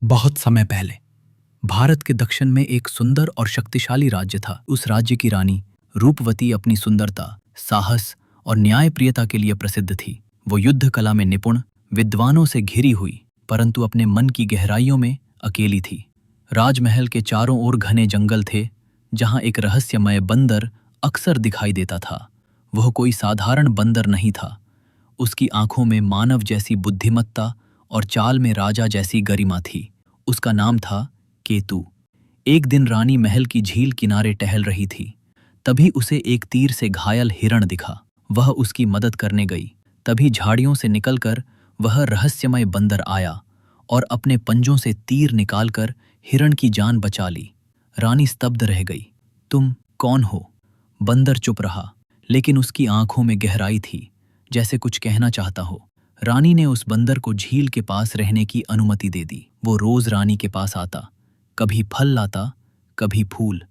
बहुत समय पहले भारत के दक्षिण में एक सुंदर और शक्तिशाली राज्य था। उस राज्य की रानी रूपवती अपनी सुंदरता, साहस और न्यायप्रियता के लिए प्रसिद्ध थी। वो युद्ध कला में निपुण, विद्वानों से घिरी हुई, परंतु अपने मन की गहराइयों में अकेली थी। राजमहल के चारों ओर घने जंगल थे, जहां एक रहस्यमय बंदर अक्सर दिखाई देता था। वह कोई साधारण बंदर नहीं था। उसकी आंखों में मानव जैसी बुद्धिमत्ता और चाल में राजा जैसी गरिमा थी। उसका नाम था केतु। एक दिन रानी महल की झील किनारे टहल रही थी। तभी उसे एक तीर से घायल हिरण दिखा। वह उसकी मदद करने गई। तभी झाड़ियों से निकलकर वह रहस्यमय बंदर आया और अपने पंजों से तीर निकालकर हिरण की जान बचा ली। रानी स्तब्ध रह गई। तुम कौन हो? बंदर चुप रहा, लेकिन उसकी आंखों में गहराई थी, जैसे कुछ कहना चाहता हो। रानी ने उस बंदर को झील के पास रहने की अनुमति दे दी। वो रोज रानी के पास आता, कभी फल लाता, कभी फूल।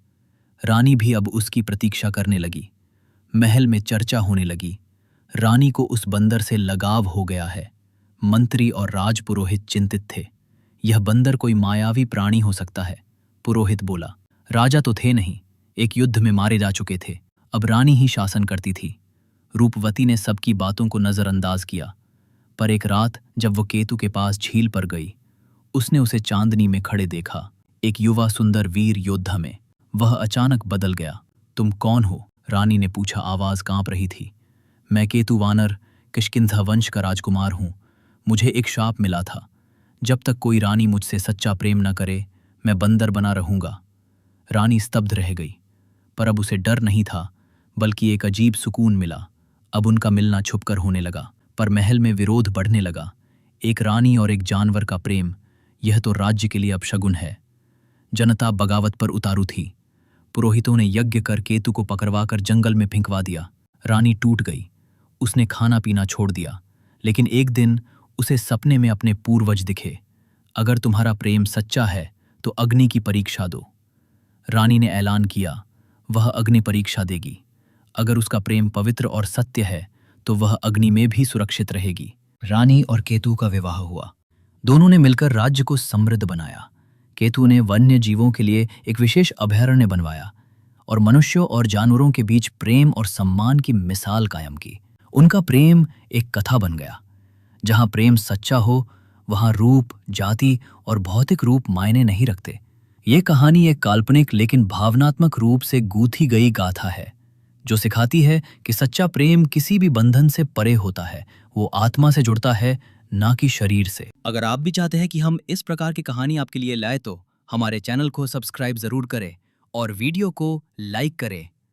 रानी भी अब उसकी प्रतीक्षा करने लगी। महल में चर्चा होने लगी। रानी को उस बंदर से लगाव हो गया है। मंत्री और राजपुरोहित चिंतित थे। यह बंदर कोई मायावी प्राणी हो सकता है, पुरोहित बोला। राजा तो थे नहीं, एक युद्ध में मारे जा चुके थे। अब रानी ही शासन करती थी। रूपवती ने सबकी बातों को नजरअंदाज किया। पर एक रात जब वो केतु के पास झील पर गई, उसने उसे चांदनी में खड़े देखा, एक युवा सुंदर वीर योद्धा में। वह अचानक बदल गया। तुम कौन हो? रानी ने पूछा, आवाज कांप रही थी। मैं केतु वानर, किष्किंधा वंश का राजकुमार हूं। मुझे एक शाप मिला था, जब तक कोई रानी मुझसे सच्चा प्रेम न करे, मैं बंदर बना रहूंगा। रानी स्तब्ध रह गई, पर अब उसे डर नहीं था, बल्कि एक अजीब सुकून मिला। अब उनका मिलना छुपकर होने लगा, पर महल में विरोध बढ़ने लगा। एक रानी और एक जानवर का प्रेम, यह तो राज्य के लिए अपशगुन है। जनता बगावत पर उतारू थी। पुरोहितों ने यज्ञ कर केतु को पकड़वाकर जंगल में फेंकवा दिया। रानी टूट गई। उसने खाना पीना छोड़ दिया। लेकिन एक दिन उसे सपने में अपने पूर्वज दिखे। अगर तुम्हारा प्रेम सच्चा है तो अग्नि की परीक्षा दो। रानी ने ऐलान किया, वह अग्नि परीक्षा देगी। अगर उसका प्रेम पवित्र और सत्य है तो वह अग्नि में भी सुरक्षित रहेगी। रानी और केतु का विवाह हुआ। दोनों ने मिलकर राज्य को समृद्ध बनाया। केतु ने वन्य जीवों के लिए एक विशेष अभयारण्य बनवाया और मनुष्यों और जानवरों के बीच प्रेम और सम्मान की मिसाल कायम की। उनका प्रेम एक कथा बन गया। जहां प्रेम सच्चा हो, वहां रूप, जाति और भौतिक रूप मायने नहीं रखते। ये कहानी एक काल्पनिक लेकिन भावनात्मक रूप से गूंथी गई गाथा है, जो सिखाती है कि सच्चा प्रेम किसी भी बंधन से परे होता है। वो आत्मा से जुड़ता है, ना कि शरीर से। अगर आप भी चाहते हैं कि हम इस प्रकार की कहानी आपके लिए लाए तो हमारे चैनल को सब्सक्राइब जरूर करें और वीडियो को लाइक करें।